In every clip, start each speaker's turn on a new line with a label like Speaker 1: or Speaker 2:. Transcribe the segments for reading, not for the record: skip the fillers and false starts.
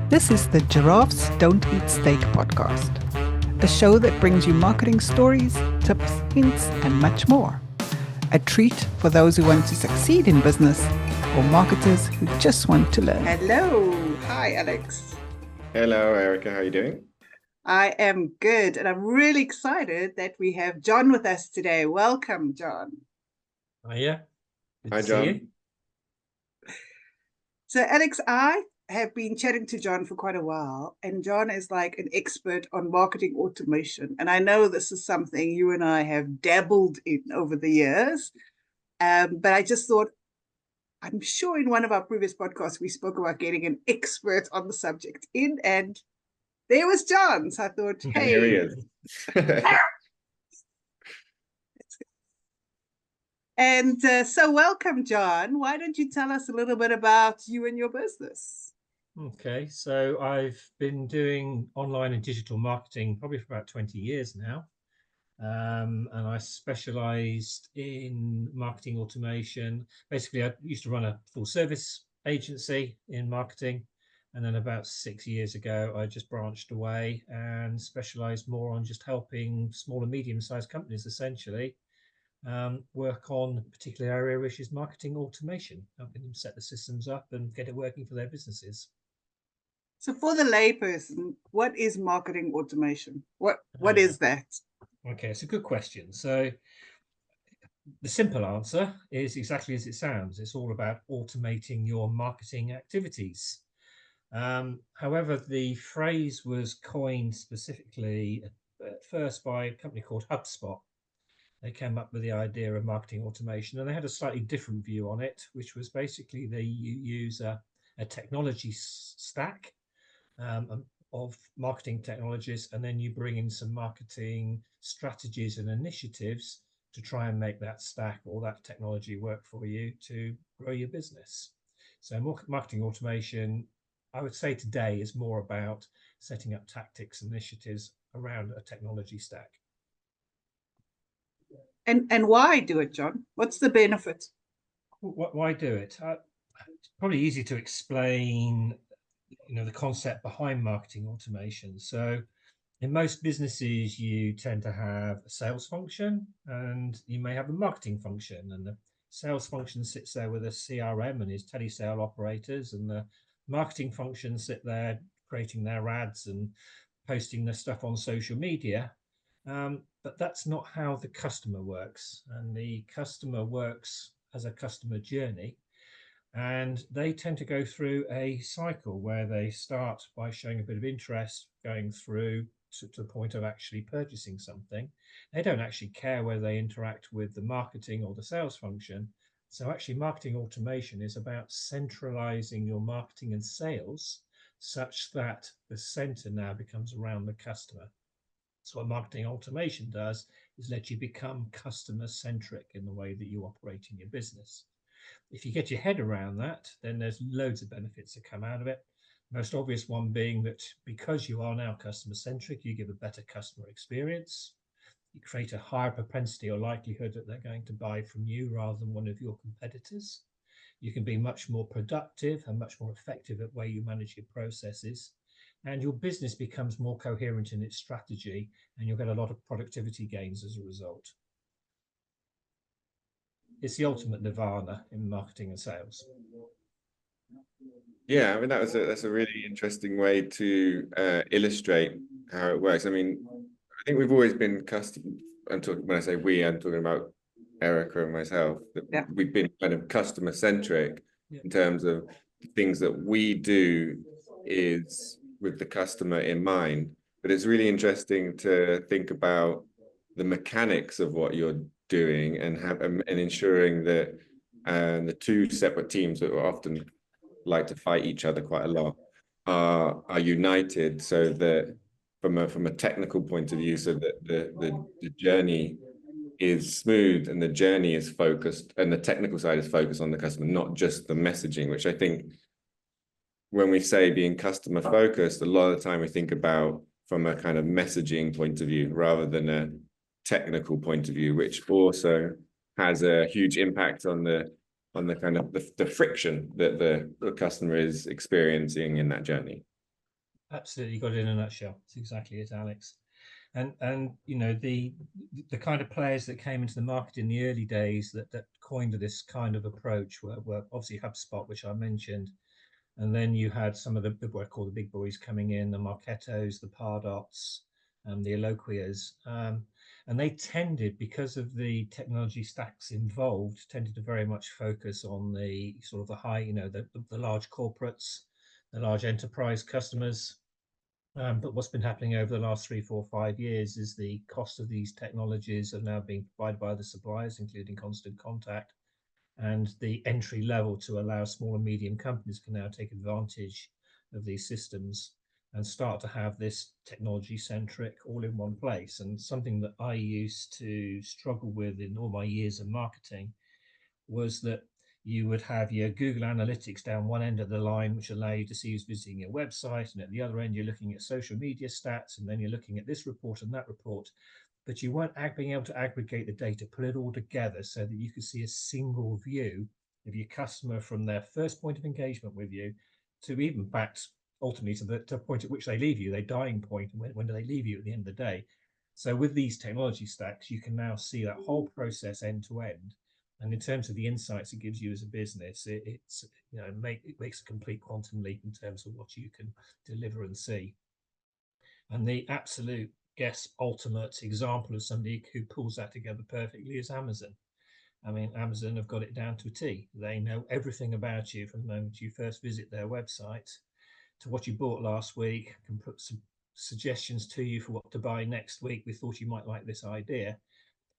Speaker 1: This is the Giraffes Don't Eat Steak podcast, a show that brings you marketing stories, tips, hints, and much more. A treat for those who want to succeed in business or marketers who just want to learn.
Speaker 2: Hello. Hi, Alex.
Speaker 3: Hello, Erica. How are you doing?
Speaker 2: I am good, and I'm really excited that we have John with us today. Welcome, John.
Speaker 4: Yeah.
Speaker 3: Hi, John.
Speaker 2: So, Alex, I have been chatting to John for quite a while, and John is like an expert on marketing automation. And I know this is something you and I have dabbled in over the years. But I just thought, I'm sure in one of our previous podcasts, we spoke about getting an expert on the subject in, and there was John. So I thought, hey.
Speaker 3: Here he is.
Speaker 2: And so welcome, John. Why don't you tell us a little bit about you and your business?
Speaker 4: Okay, so I've been doing online and digital marketing probably for about 20 years now. And I specialized in marketing automation. Basically, I used to run a full service agency in marketing. And then about 6 years ago, I just branched away and specialized more on just helping small and medium-sized companies, essentially, work on a particular area, which is marketing automation, helping them set the systems up and get it working for their businesses.
Speaker 2: So for the layperson, what is marketing automation? What is that?
Speaker 4: Okay, it's a good question. So the simple answer is exactly as it sounds. It's all about automating your marketing activities. However, the phrase was coined specifically at first by a company called HubSpot. They came up with the idea of marketing automation, and they had a slightly different view on it, which was basically they use a technology stack of marketing technologies, and then you bring in some marketing strategies and initiatives to try and make that stack or that technology work for you to grow your business. So marketing automation, I would say today, is more about setting up tactics and initiatives around a technology stack.
Speaker 2: And why do it, John? What's the benefit?
Speaker 4: Why do it? It's probably easy to explain, the concept behind marketing automation. So in most businesses, you tend to have a sales function and you may have a marketing function, and the sales function sits there with a CRM and his telesale operators, and the marketing function sit there creating their ads and posting their stuff on social media. But that's not how the customer works. And the customer works as a customer journey. And they tend to go through a cycle where they start by showing a bit of interest, going through to the point of actually purchasing something. They don't actually care whether they interact with the marketing or the sales function. So actually, marketing automation is about centralizing your marketing and sales such that the center now becomes around the customer. So what marketing automation does is let you become customer-centric in the way that you operate in your business. If you get your head around that, then there's loads of benefits that come out of it. Most obvious one being that because you are now customer-centric, you give a better customer experience. You create a higher propensity or likelihood that they're going to buy from you rather than one of your competitors. You can be much more productive and much more effective at the way you manage your processes. And your business becomes more coherent in its strategy, and you'll get a lot of productivity gains as a result. It's the ultimate nirvana in marketing and sales.
Speaker 3: Yeah, I mean, that's a really interesting way to illustrate how it works. I mean, I think we've always been when I say we, I'm talking about Erica and myself, that we've been kind of customer-centric in terms of the things that we do is with the customer in mind. But it's really interesting to think about the mechanics of what you're doing and ensuring that the two separate teams that often like to fight each other quite a lot are united, so that from a technical point of view, so that the journey is smooth and the journey is focused and the technical side is focused on the customer, not just the messaging, which I think when we say being customer focused, a lot of the time we think about from a kind of messaging point of view rather than a technical point of view, which also has a huge impact on the kind of the friction that the customer is experiencing in that journey.
Speaker 4: Absolutely, you got it in a nutshell. It's exactly it, Alex. And you know, the kind of players that came into the market in the early days that coined this kind of approach were obviously HubSpot, which I mentioned, and then you had some of the what I call the big boys coming in, the Marketos, the Pardots, the Eloquias, and they tended, because of the technology stacks involved, tended to very much focus on the sort of the high, you know, the large corporates, the large enterprise customers. But what's been happening over the last 3, 4, 5 years is the cost of these technologies are now being provided by the suppliers, including Constant Contact, and the entry level to allow small and medium companies can now take advantage of these systems and start to have this technology centric all in one place. And something that I used to struggle with in all my years of marketing was that you would have your Google Analytics down one end of the line, which allow you to see who's visiting your website. And at the other end, you're looking at social media stats, and then you're looking at this report and that report. But you weren't being able to aggregate the data, put it all together so that you could see a single view of your customer from their first point of engagement with you to even back ultimately to the point at which they leave you, their dying point, and when do they leave you at the end of the day. So with these technology stacks, you can now see that whole process end to end. And in terms of the insights it gives you as a business, it's you know it makes a complete quantum leap in terms of what you can deliver and see. And the absolute ultimate example of somebody who pulls that together perfectly is Amazon. I mean, Amazon have got it down to a T. They know everything about you from the moment you first visit their website to what you bought last week, can put some suggestions to you for what to buy next week. We thought you might like this idea.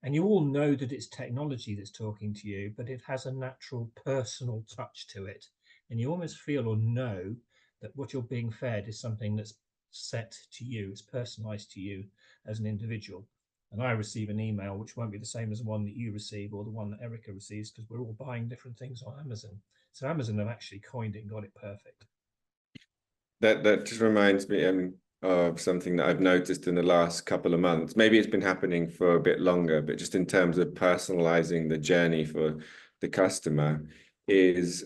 Speaker 4: And you all know that it's technology that's talking to you, but it has a natural personal touch to it. And you almost feel or know that what you're being fed is something that's set to you, it's personalized to you as an individual. And I receive an email which won't be the same as the one that you receive or the one that Erica receives, because we're all buying different things on Amazon. So Amazon have actually coined it and got it perfect.
Speaker 3: That just reminds me of something that I've noticed in the last couple of months. Maybe it's been happening for a bit longer, but just in terms of personalizing the journey for the customer is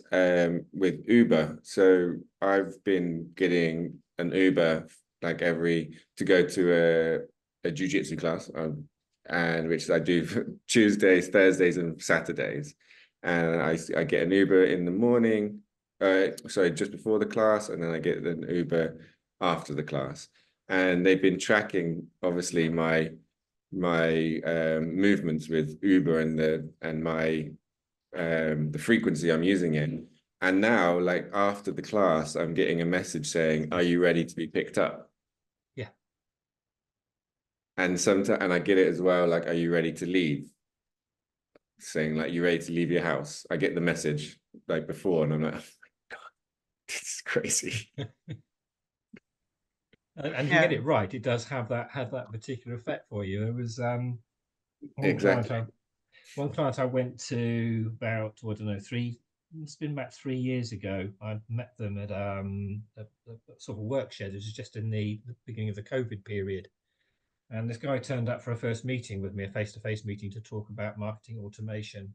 Speaker 3: with Uber. So I've been getting an Uber like to go to a jiu-jitsu class, and which I do Tuesdays, Thursdays, and Saturdays. And I get an Uber in the morning. Sorry, just before the class, and then I get an Uber after the class. And they've been tracking obviously my movements with Uber and the frequency I'm using it. And now, like after the class, I'm getting a message saying, "Are you ready to be picked up?"
Speaker 4: Yeah.
Speaker 3: And sometimes, and I get it as well, like, "Are you ready to leave?" Saying like, "You ready to leave your house?" I get the message like before, and I'm like, it's crazy.
Speaker 4: And you get it right, it does have that particular effect for you. It was
Speaker 3: Exactly.
Speaker 4: one client I went to about, I don't know, it's been about 3 years ago. I met them at a sort of work shed. It was just in the beginning of the COVID period. And this guy turned up for a first meeting with me, a face-to-face meeting to talk about marketing automation.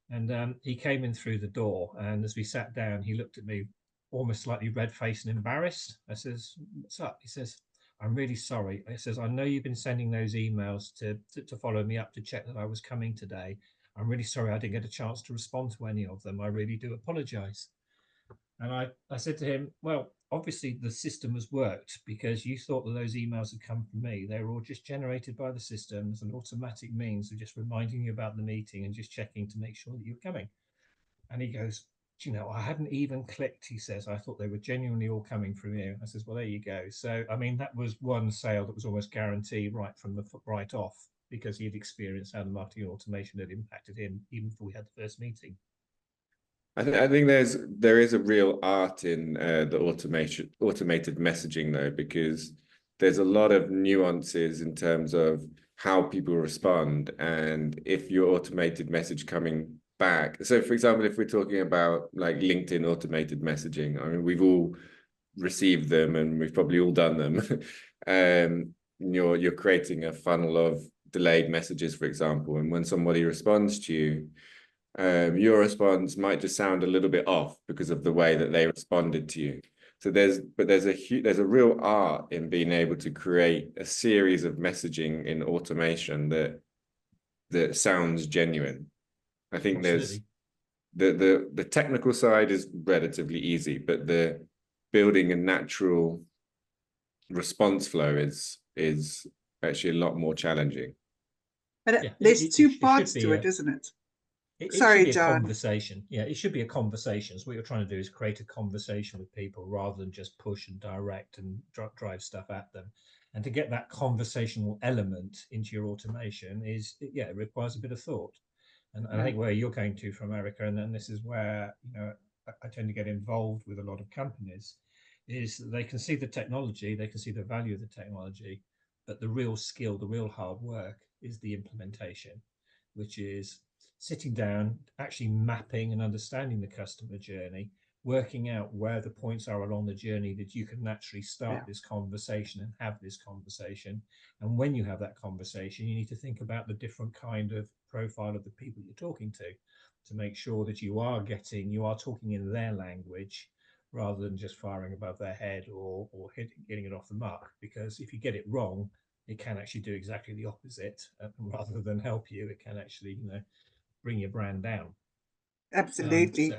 Speaker 4: And he came in through the door, and as we sat down, he looked at me almost slightly red-faced and embarrassed. I says, "What's up?" He says, "I'm really sorry." I says, "I know you've been sending those emails to follow me up to check that I was coming today. I'm really sorry I didn't get a chance to respond to any of them. I really do apologize." And I said to him, "Well, obviously the system has worked because you thought that those emails had come from me. They were all just generated by the system as an automatic means of just reminding you about the meeting and just checking to make sure that you're coming." And he goes, "Do you know, I hadn't even clicked," he says. "I thought they were genuinely all coming from you." I says, "Well, there you go." So, I mean, that was one sale that was almost guaranteed right from the right off, because he'd experienced how the marketing automation had impacted him even before we had the first meeting.
Speaker 3: I think there is a real art in the automated messaging though, because there's a lot of nuances in terms of how people respond, and if your automated message coming back. So for example, if we're talking about like LinkedIn automated messaging, I mean, we've all received them and we've probably all done them. You're creating a funnel of delayed messages, for example, and when somebody responds to you, your response might just sound a little bit off because of the way that they responded to you. So there's a real art in being able to create a series of messaging in automation that sounds genuine. I think
Speaker 4: Absolutely.
Speaker 3: there's the technical side is relatively easy, but the building a natural response flow is actually a lot more challenging.
Speaker 2: But
Speaker 4: Yeah,
Speaker 2: there's two
Speaker 4: should
Speaker 2: parts
Speaker 4: be
Speaker 2: to it, isn't it?
Speaker 4: it should
Speaker 2: Sorry,
Speaker 4: be a
Speaker 2: John.
Speaker 4: conversation. Yeah, it should be a conversation. So what you're trying to do is create a conversation with people rather than just push and direct and drive stuff at them. And to get that conversational element into your automation it requires a bit of thought. And I think where you're going to from, Erica, and then this is where, I tend to get involved with a lot of companies, is that they can see the technology, they can see the value of the technology, but the real skill, the real hard work is the implementation, which is sitting down, actually mapping and understanding the customer journey, working out where the points are along the journey that you can naturally start this conversation and have this conversation. And when you have that conversation, you need to think about the different kind of profile of the people you're talking to make sure that you are talking in their language rather than just firing above their head or getting it off the mark. Because if you get it wrong, it can actually do exactly the opposite. Rather than help you, it can actually, bring your brand down.
Speaker 2: Absolutely.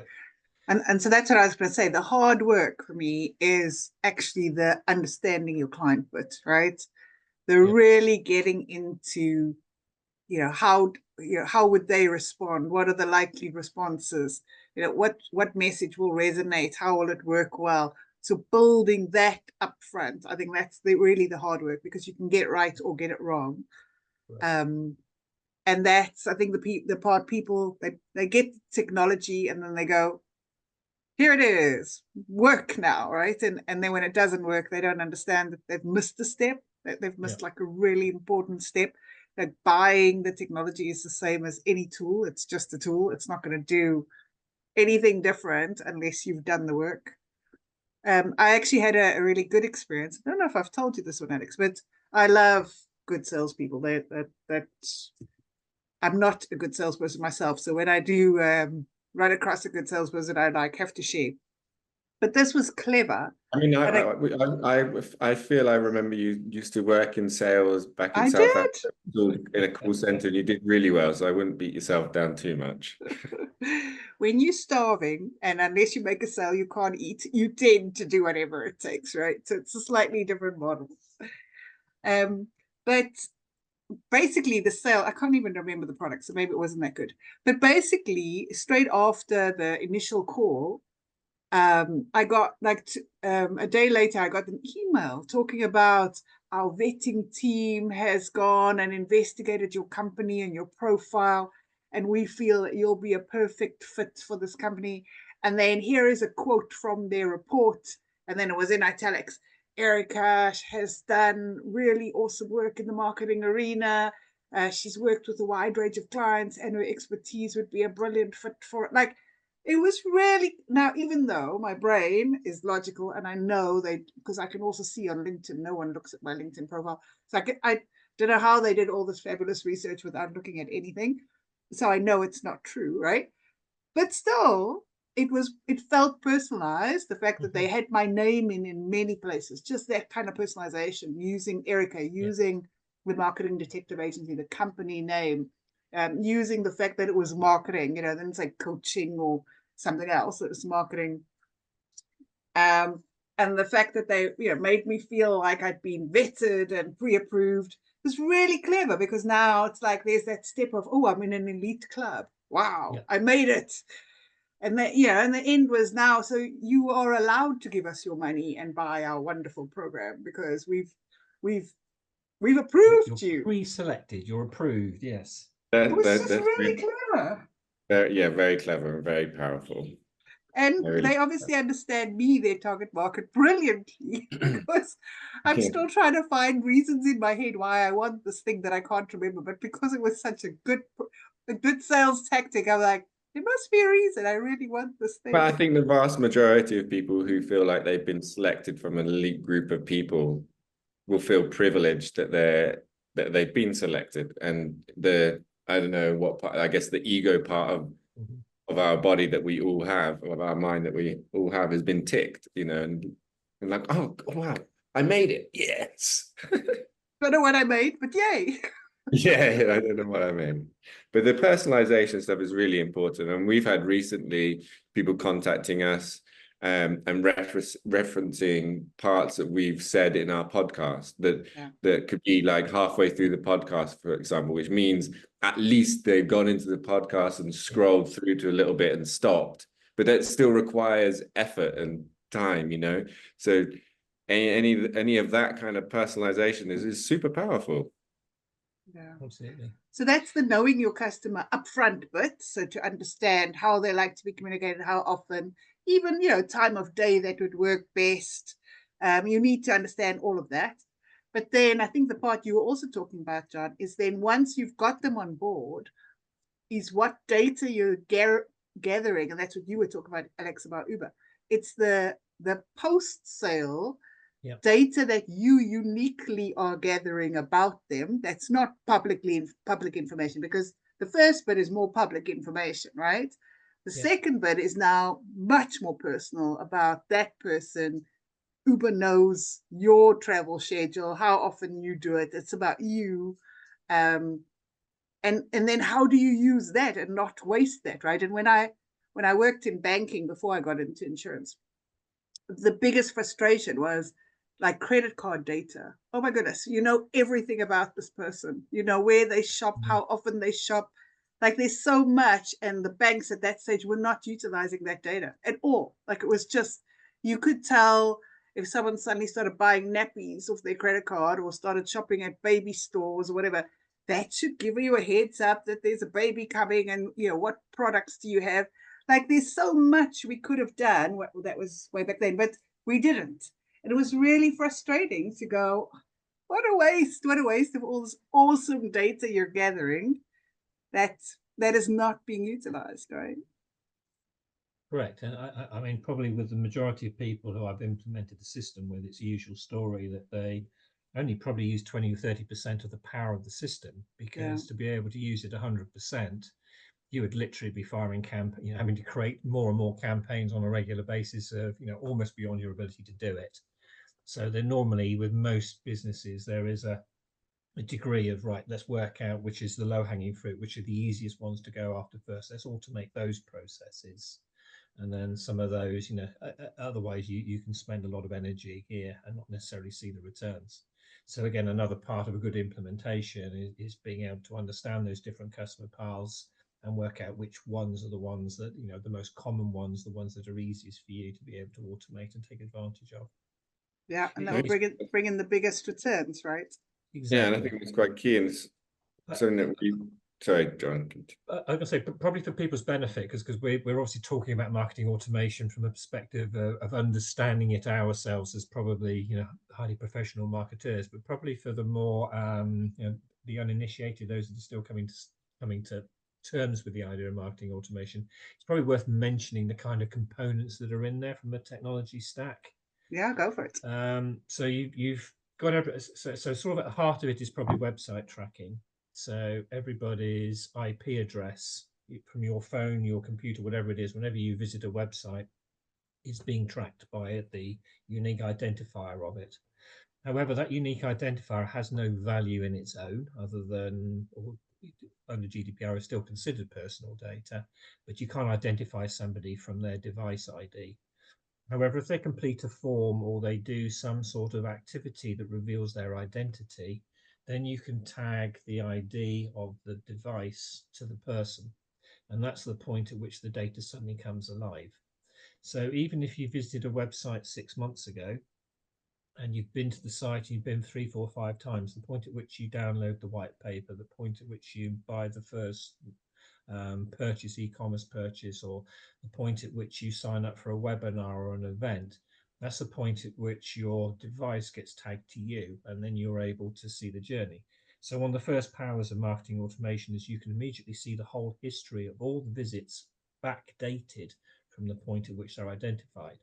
Speaker 2: And so that's what I was going to say. The hard work for me is actually the understanding your client bit, right? The really getting into, how would they respond? What are the likely responses? What message will resonate? How will it work well? So building that up front, I think that's really the hard work, because you can get it right or get it wrong. Right. And that's, I think, the part people, they get technology and then they go, here it is, work now, right? And then when it doesn't work, they don't understand that they've missed a step, that they've missed like a really important step. That buying the technology is the same as any tool. It's just a tool. It's not going to do anything different unless you've done the work. I actually had a really good experience. I don't know if I've told you this one, Alex, but I love good salespeople. That I'm not a good salesperson myself. So when I do run across a good salesperson, I have to share. But this was clever.
Speaker 3: I mean, I feel I remember you used to work in sales back in South Africa in a call center, and you did really well. So I wouldn't beat yourself down too much.
Speaker 2: When you're starving, and unless you make a sale, you can't eat, you tend to do whatever it takes, right? So it's a slightly different model. But basically the sale, I can't even remember the product, so maybe it wasn't that good. But basically, straight after the initial call, I got a day later, I got an email talking about our vetting team has gone and investigated your company and your profile, and we feel that you'll be a perfect fit for this company. And then here is a quote from their report, and then it was in italics. Erica has done really awesome work in the marketing arena. She's worked with a wide range of clients, and her expertise would be a brilliant fit for it. Like, it was really, now, even though my brain is logical, and I know because I can also see on LinkedIn, no one looks at my LinkedIn profile. So I don't know how they did all this fabulous research without looking at anything. So I know it's not true, right? But still, it felt personalized. The fact that they had my name in many places, just that kind of personalization, using Erica, using the marketing detective agency, the company name, using the fact that it was marketing, then it's like coaching or something else. It was marketing. And the fact that they, made me feel like I'd been vetted and pre-approved was really clever, because now it's like there's that step of, oh, I'm in an elite club. Wow, I made it. And that, and the end was now, so you are allowed to give us your money and buy our wonderful program, because we've approved you.
Speaker 4: Pre-selected, you're approved, yes.
Speaker 2: It was just really clever.
Speaker 3: Very clever and very powerful.
Speaker 2: And they obviously understand me, their target market, brilliantly, because I'm still trying to find reasons in my head why I want this thing that I can't remember. But because it was such a good sales tactic, I'm like, there must be a reason. I really want this thing.
Speaker 3: But I think the vast majority of people who feel like they've been selected from an elite group of people will feel privileged that they've been selected, and I don't know what part, I guess the ego part of our body that we all have, of our mind that we all have, has been ticked, and And like, oh wow, I made it. Yes.
Speaker 2: Don't know what I made, but yay.
Speaker 3: Yeah, I don't know what I mean. But the personalization stuff is really important. And we've had recently people contacting us and referencing parts that we've said in our podcast that could be like halfway through the podcast, for example, which means at least they've gone into the podcast and scrolled through to a little bit and stopped. But that still requires effort and time, you know? So any of that kind of personalization is super powerful.
Speaker 2: Yeah.
Speaker 4: Absolutely.
Speaker 2: So that's the knowing your customer upfront bit. So to understand how they like to be communicated, how often, even, you know, time of day that would work best. You need to understand all of that. But then I think the part you were also talking about, John, is then once you've got them on board, is what data you're gathering. And that's what you were talking about, Alex, about Uber. It's the post-sale data that you uniquely are gathering about them. That's not public information, because the first bit is more public information, right? The second bit is now much more personal about that person. Uber knows your travel schedule, how often you do it. It's about you. And then how do you use that and not waste that, right? And when I worked in banking before I got into insurance, the biggest frustration was like credit card data. Oh my goodness, you know everything about this person. You know where they shop, how often they shop. Like there's so much, and the banks at that stage were not utilizing that data at all. Like it was just, you could tell if someone suddenly started buying nappies off their credit card or started shopping at baby stores or whatever. That should give you a heads up that there's a baby coming, and you know what products do you have. Like there's so much we could have done. That was way back then, but we didn't. And it was really frustrating to go, what a waste of all this awesome data you're gathering that is not being utilized, right?
Speaker 4: Correct. And I mean, probably with the majority of people who I've implemented the system with, it's a usual story that they only probably use 20 or 30% of the power of the system, because to be able to use it 100%, you would literally be firing having to create more and more campaigns on a regular basis of, almost beyond your ability to do it. So then normally with most businesses, there is a degree of, right, let's work out which is the low hanging fruit, which are the easiest ones to go after first. Let's automate those processes. And then some of those, otherwise you can spend a lot of energy here and not necessarily see the returns. So again, another part of a good implementation is being able to understand those different customer paths and work out which ones are the ones that, the most common ones, the ones that are easiest for you to be able to automate and take advantage of.
Speaker 2: Yeah, and that will bring in the biggest returns, right?
Speaker 4: Exactly.
Speaker 3: Yeah, and I think it's quite key, and it's something that we. Sorry, John.
Speaker 4: I was going to say, probably for people's benefit, because we're obviously talking about marketing automation from a perspective of understanding it ourselves as probably highly professional marketers, but probably for the more the uninitiated, those that are still coming to terms with the idea of marketing automation, it's probably worth mentioning the kind of components that are in there from a technology stack.
Speaker 2: Yeah, go for it.
Speaker 4: So you've got so sort of at the heart of it is probably website tracking. So everybody's IP address from your phone, your computer, whatever it is, whenever you visit a website, is being tracked by the unique identifier of it. However, that unique identifier has no value in its own, other than, under GDPR, is still considered personal data, but you can't identify somebody from their device ID. However, if they complete a form or they do some sort of activity that reveals their identity, then you can tag the ID of the device to the person. And that's the point at which the data suddenly comes alive. So even if you visited a website 6 months ago and you've been to the site, you've been 3, 4, 5 times, the point at which you download the white paper, the point at which you buy the first purchase, e-commerce purchase, or the point at which you sign up for a webinar or an event, that's the point at which your device gets tagged to you, and then you're able to see the journey. So one of the first powers of marketing automation is you can immediately see the whole history of all the visits backdated from the point at which they're identified.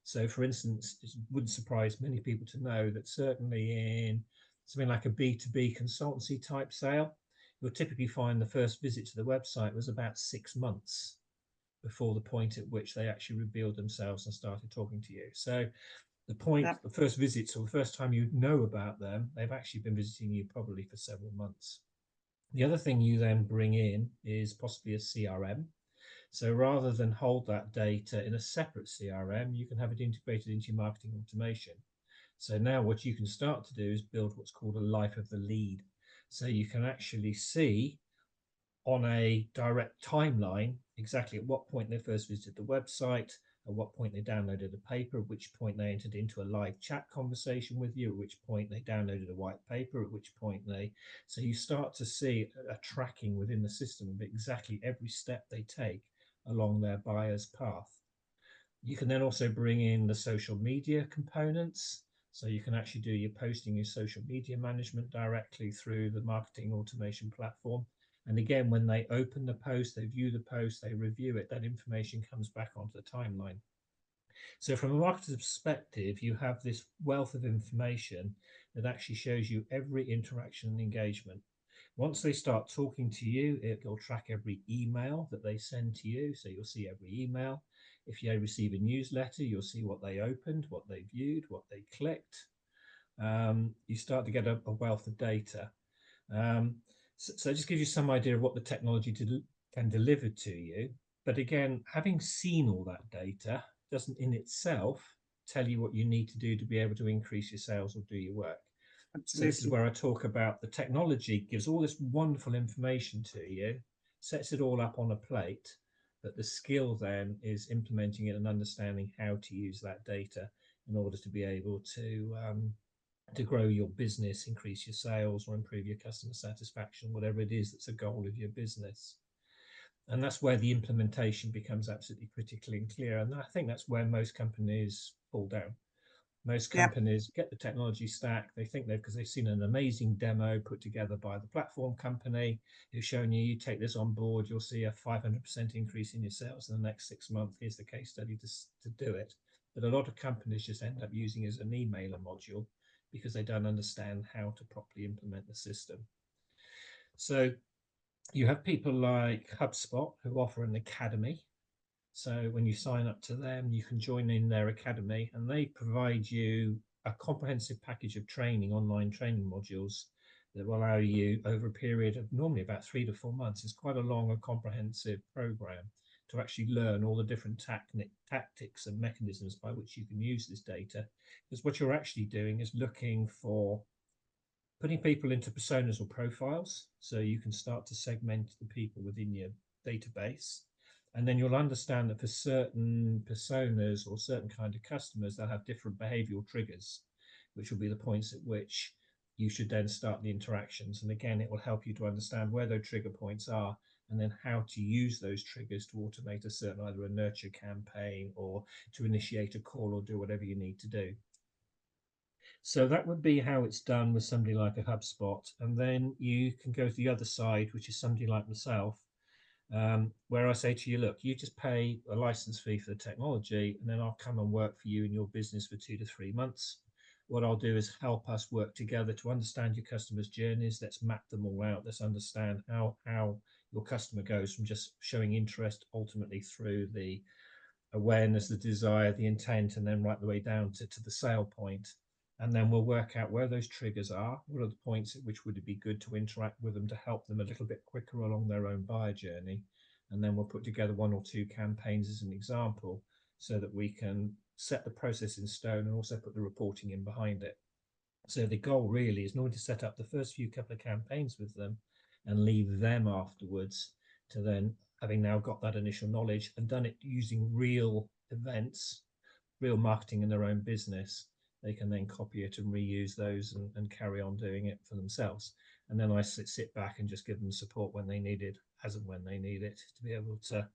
Speaker 4: So for instance, it wouldn't surprise many people to know that certainly in something like a B2B consultancy type sale, you'll typically find the first visit to the website was about 6 months before the point at which they actually revealed themselves and started talking to you. So The first visits, or the first time you know about them, they've actually been visiting you probably for several months. The other thing you then bring in is possibly a CRM. So rather than hold that data in a separate CRM, you can have it integrated into your marketing automation. So now what you can start to do is build what's called a life of the lead. So you can actually see on a direct timeline exactly at what point they first visited the website, at what point they downloaded a paper, at which point they entered into a live chat conversation with you, at which point they downloaded a white paper, at which point so you start to see a tracking within the system of exactly every step they take along their buyer's path. You can then also bring in the social media components. So you can actually do your posting, your social media management directly through the marketing automation platform. And again, when they open the post, they view the post, they review it, that information comes back onto the timeline. So from a marketer's perspective, you have this wealth of information that actually shows you every interaction and engagement. Once they start talking to you, it'll track every email that they send to you. So you'll see every email. If you receive a newsletter, you'll see what they opened, what they viewed, what they clicked. You start to get a wealth of data. So it just gives you some idea of what the technology can deliver to you. But again, having seen all that data doesn't in itself tell you what you need to do to be able to increase your sales or do your work. Absolutely. So this is where I talk about the technology gives all this wonderful information to you, sets it all up on a plate, but the skill then is implementing it and understanding how to use that data in order to be able to grow your business, increase your sales, or improve your customer satisfaction, whatever it is that's a goal of your business. And that's where the implementation becomes absolutely critical and clear. And I think that's where most companies fall down. Most companies get the technology stack. They think because they've seen an amazing demo put together by the platform company who's showing you take this on board, you'll see a 500% increase in your sales in the next 6 months. Here's the case study to do it. But a lot of companies just end up using it as an emailer module because they don't understand how to properly implement the system. So you have people like HubSpot who offer an academy. So when you sign up to them, you can join in their academy and they provide you a comprehensive package of training, online training modules that will allow you over a period of normally about 3 to 4 months. It's quite a long and comprehensive program to actually learn all the different tactics and mechanisms by which you can use this data. Because what you're actually doing is looking for putting people into personas or profiles. So you can start to segment the people within your database. And then you'll understand that for certain personas or certain kind of customers, they'll have different behavioral triggers, which will be the points at which you should then start the interactions. And again, it will help you to understand where those trigger points are and then how to use those triggers to automate a certain either a nurture campaign or to initiate a call or do whatever you need to do. So that would be how it's done with somebody like a HubSpot. And then you can go to the other side, which is somebody like myself, where I say to you, look, you just pay a license fee for the technology, and then I'll come and work for you in your business for 2 to 3 months. What I'll do is help us work together to understand your customers' journeys. Let's map them all out. Let's understand how your customer goes from just showing interest ultimately through the awareness, the desire, the intent, and then right the way down to the sale point. And then we'll work out where those triggers are. What are the points at which would it be good to interact with them to help them a little bit quicker along their own buyer journey? And then we'll put together 1 or 2 campaigns as an example so that we can set the process in stone and also put the reporting in behind it. So the goal really is not to set up the first few couple of campaigns with them and leave them afterwards to then, having now got that initial knowledge and done it using real events, real marketing in their own business, they can then copy it and reuse those and carry on doing it for themselves. And then I sit back and just give them support when they need it, as and when they need it, to be able to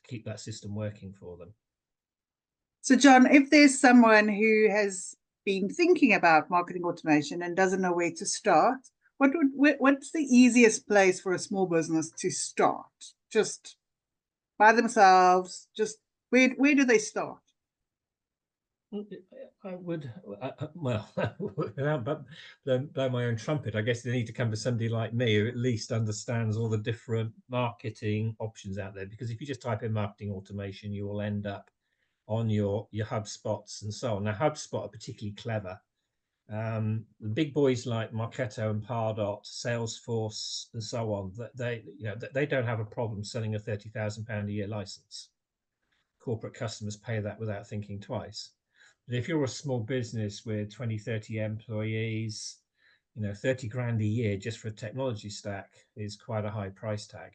Speaker 4: keep that system working for them.
Speaker 2: So John, if there's someone who has been thinking about marketing automation and doesn't know where to start, what's the easiest place for a small business to start? Just by themselves, just where do they start?
Speaker 4: I would, well, but blow my own trumpet. I guess they need to come to somebody like me who at least understands all the different marketing options out there. Because if you just type in marketing automation, you will end up on your HubSpots and so on. Now, HubSpot are particularly clever. The big boys like Marketo and Pardot, Salesforce, and so on, they don't have a problem selling a £30,000 a year license. Corporate customers pay that without thinking twice. But if you're a small business with 20, 30 employees, 30 grand a year just for a technology stack is quite a high price tag.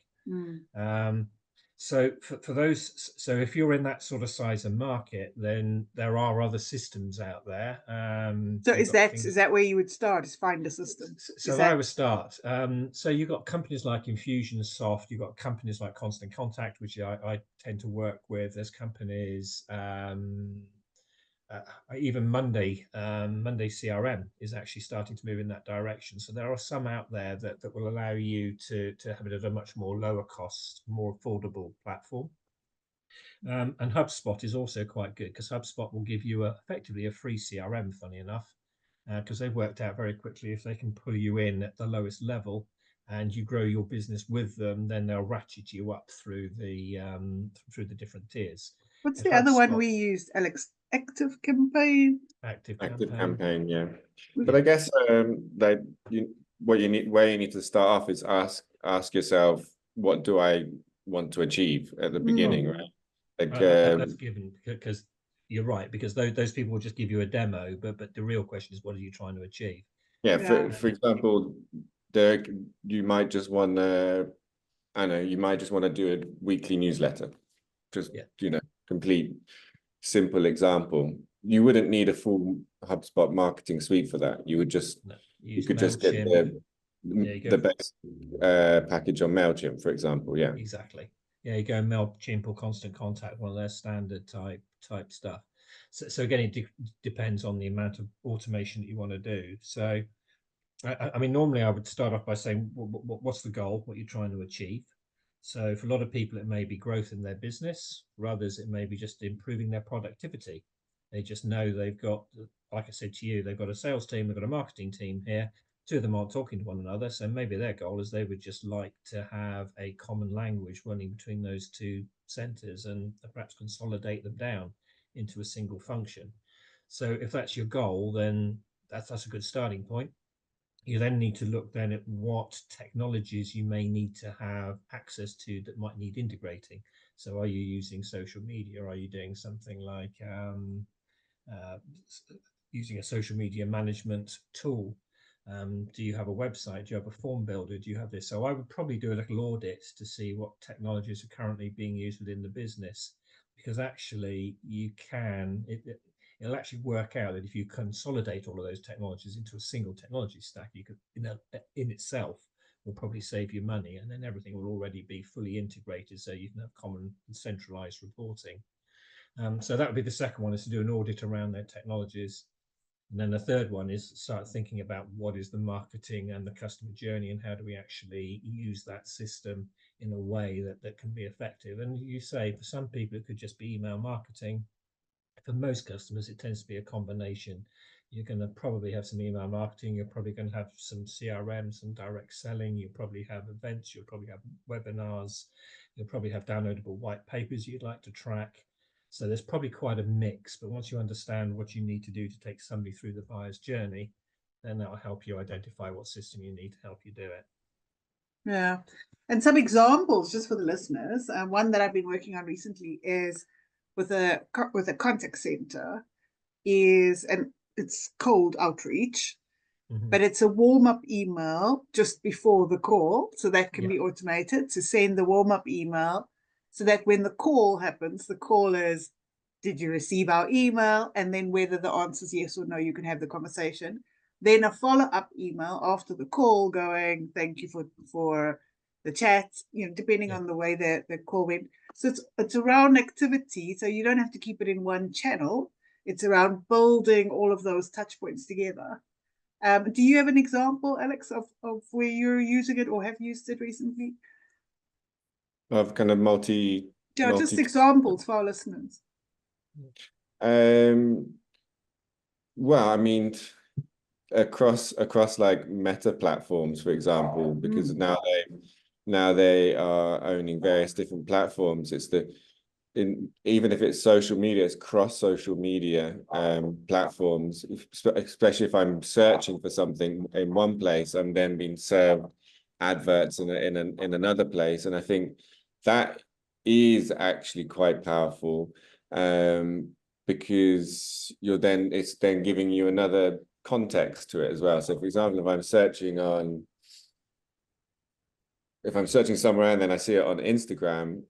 Speaker 4: So for those, so if you're in that sort of size of market, then there are other systems out there.
Speaker 2: So is that where you would start, is find a system?
Speaker 4: So I would start. So you've got companies like Infusionsoft, you've got companies like Constant Contact, which I tend to work with. There's companies, even Monday CRM is actually starting to move in that direction. So there are some out there that will allow you to have it at a much more lower cost, more affordable platform. And HubSpot is also quite good because HubSpot will give you effectively a free CRM, funny enough, because they've worked out very quickly if they can pull you in at the lowest level and you grow your business with them, then they'll ratchet you up through the different tiers.
Speaker 2: What's the other one we used, Alex? Active Campaign.
Speaker 3: Active Campaign, yeah. But I guess where you need to start off is ask yourself, what do I want to achieve at the beginning, right? Like
Speaker 4: that's given, because you're right, because those people will just give you a demo, but the real question is, what are you trying to achieve?
Speaker 3: Yeah, for example, Derek, you might just want to, you might just want to do a weekly newsletter. Just complete simple example. You wouldn't need a full HubSpot marketing suite for that. You would just you could just get the best package on MailChimp, for example. Yeah,
Speaker 4: exactly. Yeah, you go MailChimp or Constant Contact, one of their standard type stuff. So again, it depends on the amount of automation that you want to do. So I mean, normally I would start off by saying, what's the goal, what you're trying to achieve? So for a lot of people, it may be growth in their business. For others, it may be just improving their productivity. They just know they've got, like I said to you, they've got a sales team, they've got a marketing team here. Two of them aren't talking to one another. So maybe their goal is they would just like to have a common language running between those two centers and perhaps consolidate them down into a single function. So if that's your goal, then that's a good starting point. You then need to look then at what technologies you may need to have access to that might need integrating. So are you using social media? Are you doing something like using a social media management tool? Do you have a website? Do you have a form builder? Do you have this? So I would probably do a little audit to see what technologies are currently being used within the business, because actually you can, it'll actually work out that if you consolidate all of those technologies into a single technology stack, you could, in itself, will probably save you money, and then everything will already be fully integrated, so you can have common and centralized reporting. So that would be the second one, is to do an audit around their technologies. And then the third one is start thinking about what is the marketing and the customer journey, and how do we actually use that system in a way that can be effective. And you say for some people it could just be email marketing. For most customers, it tends to be a combination. You're going to probably have some email marketing, you're probably going to have some CRM, some direct selling, you'll probably have events, you'll probably have webinars, you'll probably have downloadable white papers you'd like to track. So there's probably quite a mix, but once you understand what you need to do to take somebody through the buyer's journey, then that'll help you identify what system you need to help you do it.
Speaker 2: Yeah. And some examples just for the listeners. One that I've been working on recently is with a contact center, and it's cold outreach, but it's a warm-up email just before the call, so that can be automated to send the warm-up email, so that when the call happens, the call is, did you receive our email? And then whether the answer is yes or no, you can have the conversation. Then a follow-up email after the call going, thank you for the chat, depending on the way the call went. So it's around activity, so you don't have to keep it in one channel. It's around building all of those touch points together. Do you have an example, Alex, of where you're using it or have used it recently?
Speaker 3: Of kind of
Speaker 2: just examples for our listeners.
Speaker 3: Well, I mean, across like Meta platforms, for example, because now they are owning various different platforms. It's even if it's social media, it's cross social media platforms, especially if I'm searching for something in one place, I'm then being served adverts in another place. And I think that is actually quite powerful, because it's then giving you another context to it as well. So for example, if I'm searching somewhere and then I see it on Instagram,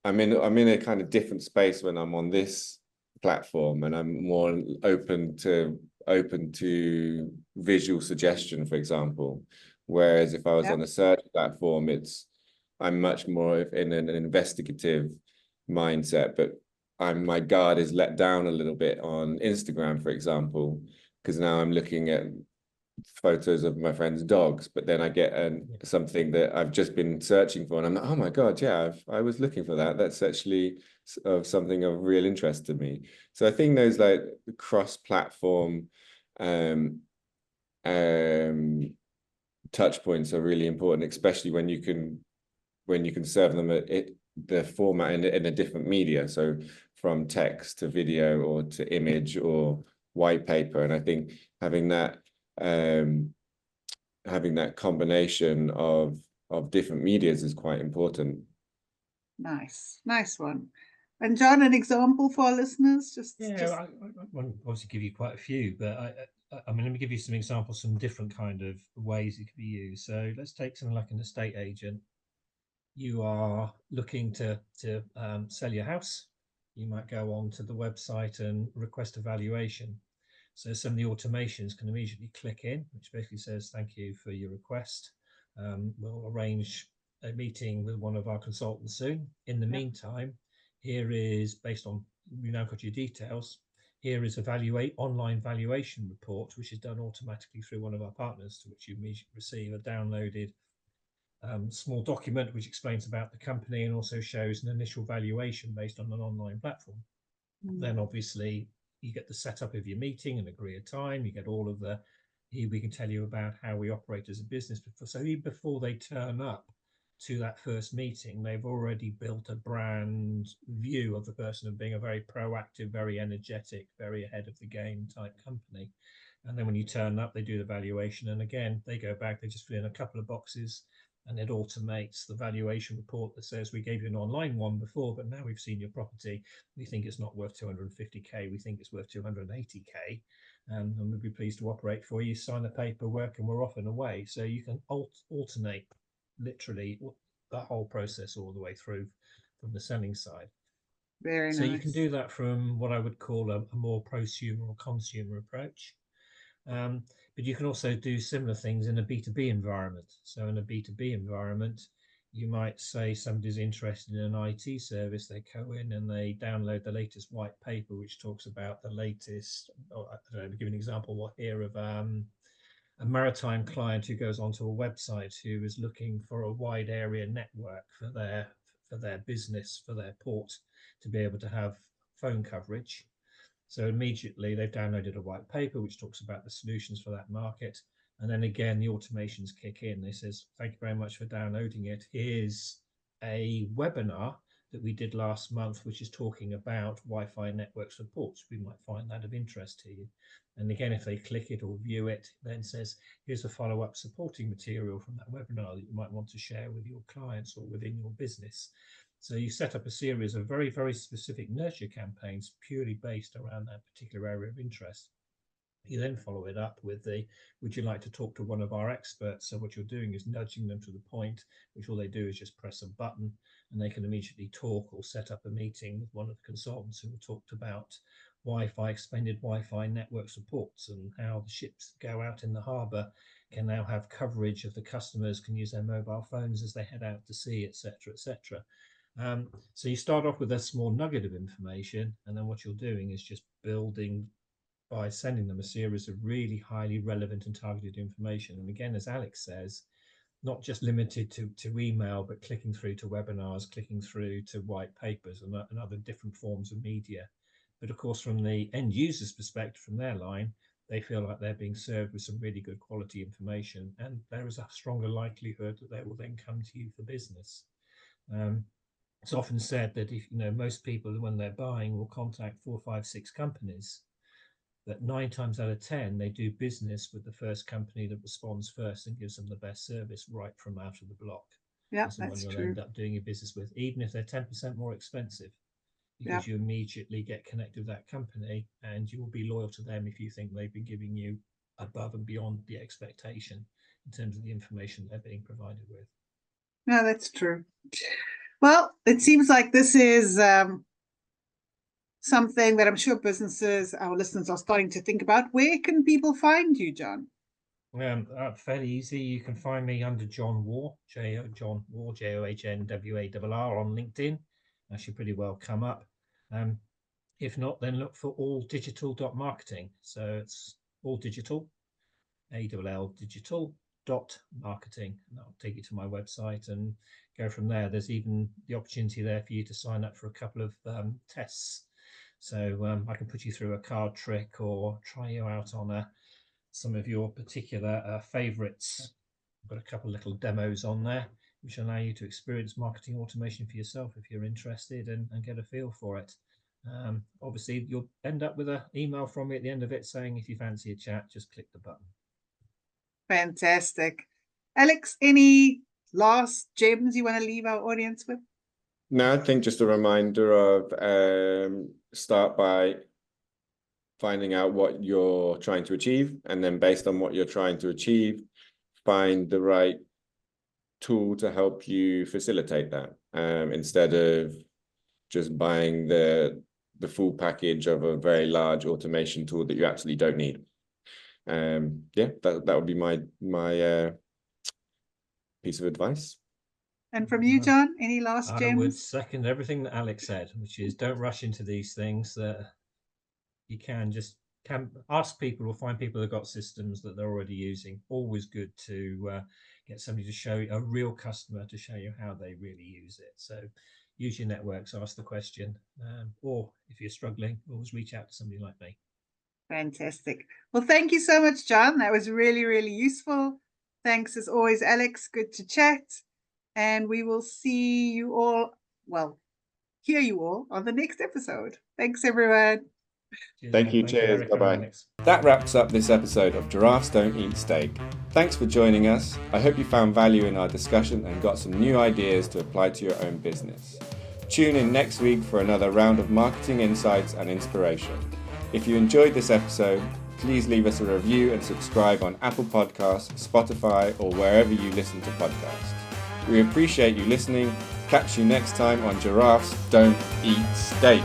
Speaker 3: I'm in a kind of different space when I'm on this platform, and I'm more open to visual suggestion, for example. Whereas if I was on a search platform, I'm much more in an investigative mindset, but my guard is let down a little bit on Instagram, for example, because now I'm looking at photos of my friends' dogs, but then I get something that I've just been searching for, and I'm like, oh my God, yeah, I was looking for that. That's actually something of real interest to me. So I think those like cross-platform touch points are really important, especially when you can serve them at the format in a different media. So from text to video or to image or white paper. And I think having that combination of different medias is quite important.
Speaker 2: Nice one. And John, an example for our listeners?
Speaker 4: I won't obviously give you quite a few, but I mean, let me give you some examples, some different kind of ways it could be used. So let's take something like an estate agent. You are looking to sell your house. You might go on to the website and request a valuation. So some of the automations can immediately click in, which basically says, thank you for your request. We'll arrange a meeting with one of our consultants soon. In the meantime, here is, based on, we now got your details, here is a online valuation report, which is done automatically through one of our partners, to which you receive a downloaded small document which explains about the company and also shows an initial valuation based on an online platform. Then obviously you get the setup of your meeting and agree a time. You get all of here we can tell you about how we operate as a business. So even before they turn up to that first meeting, they've already built a brand view of the person of being a very proactive, very energetic, very ahead of the game type company. And then when you turn up, they do the valuation. And again, they go back, they just fill in a couple of boxes, and it automates the valuation report that says, we gave you an online one before, but now we've seen your property. We think it's not worth 250K. We think it's worth 280K. And we'd be pleased to operate for you. Sign the paperwork and we're off and away. So you can alternate literally that whole process all the way through from the selling side.
Speaker 2: Very nice.
Speaker 4: So you can do that from what I would call a more prosumer or consumer approach. But you can also do similar things in a B2B environment. So in a B2B environment, you might say somebody's interested in an IT service, they go in and they download the latest white paper, which talks about the latest, I don't know, to give an example here of a maritime client who goes onto a website who is looking for a wide area network for their business, for their port, to be able to have phone coverage. So immediately they've downloaded a white paper which talks about the solutions for that market. And then again, the automations kick in. They says, thank you very much for downloading it. Here's a webinar that we did last month, which is talking about Wi-Fi network supports. We might find that of interest to you. And again, if they click it or view it, then says, here's a follow-up supporting material from that webinar that you might want to share with your clients or within your business. So you set up a series of very, very specific nurture campaigns purely based around that particular area of interest. You then follow it up with would you like to talk to one of our experts? So what you're doing is nudging them to the point, which all they do is just press a button and they can immediately talk or set up a meeting with one of the consultants who talked about Wi-Fi, expanded Wi-Fi network supports, and how the ships go out in the harbour can now have coverage of the customers, can use their mobile phones as they head out to sea, etc., etc. So you start off with a small nugget of information, and then what you're doing is just building by sending them a series of really highly relevant and targeted information. And again, as Alex says, not just limited to email, but clicking through to webinars, clicking through to white papers and other different forms of media. But of course, from the end user's perspective, from their line, they feel like they're being served with some really good quality information, and there is a stronger likelihood that they will then come to you for business. it's often said that if most people when they're buying will contact 4, 5, 6 companies, that 9 times out of 10 they do business with the first company that responds first and gives them the best service right from out of the block.
Speaker 2: Yeah,
Speaker 4: That's the one
Speaker 2: that's
Speaker 4: you'll
Speaker 2: true.
Speaker 4: end up doing your business with, even if they're 10% more expensive, because you immediately get connected with that company and you will be loyal to them if you think they've been giving you above and beyond the expectation in terms of the information they're being provided with.
Speaker 2: No, that's true. Well, it seems like this is something that I'm sure businesses, our listeners, are starting to think about. Where can people find you, John?
Speaker 4: Fairly easy. You can find me under John Warr, John Warr, JOHNWARR on LinkedIn. That should pretty well come up. If not, then look for alldigital.marketing. So it's all digital, ALL digital.marketing. And that'll take you to my website and go from there. There's even the opportunity there for you to sign up for a couple of tests. So I can put you through a card trick or try you out on some of your particular favorites. I've got a couple of little demos on there which allow you to experience marketing automation for yourself if you're interested and get a feel for it. Obviously, you'll end up with an email from me at the end of it saying if you fancy a chat, just click the button.
Speaker 2: Fantastic. Alex, any last gems you want to leave our audience with?
Speaker 3: No, I think just a reminder of start by finding out what you're trying to achieve, and then based on what you're trying to achieve, find the right tool to help you facilitate that, instead of just buying the full package of a very large automation tool that you absolutely don't need. That would be my piece of advice.
Speaker 2: And from you, John, any last gems?
Speaker 4: I would second everything that Alex said, which is don't rush into these things. That you can ask people or find people that have got systems that they're already using. Always good to get somebody to show you, a real customer to show you how they really use it. So use your networks, ask the question, or if you're struggling, always reach out to somebody like me.
Speaker 2: Fantastic. Well, thank you so much, John. That was really, really useful. Thanks as always, Alex. Good to chat. And we will see you all, hear you all on the next episode. Thanks, everyone.
Speaker 3: Cheers, thank you. Cheers. Bye-bye. That wraps up this episode of Giraffes Don't Eat Steak. Thanks for joining us. I hope you found value in our discussion and got some new ideas to apply to your own business. Tune in next week for another round of marketing insights and inspiration. If you enjoyed this episode, please leave us a review and subscribe on Apple Podcasts, Spotify, or wherever you listen to podcasts. We appreciate you listening. Catch you next time on Giraffes Don't Eat Steak.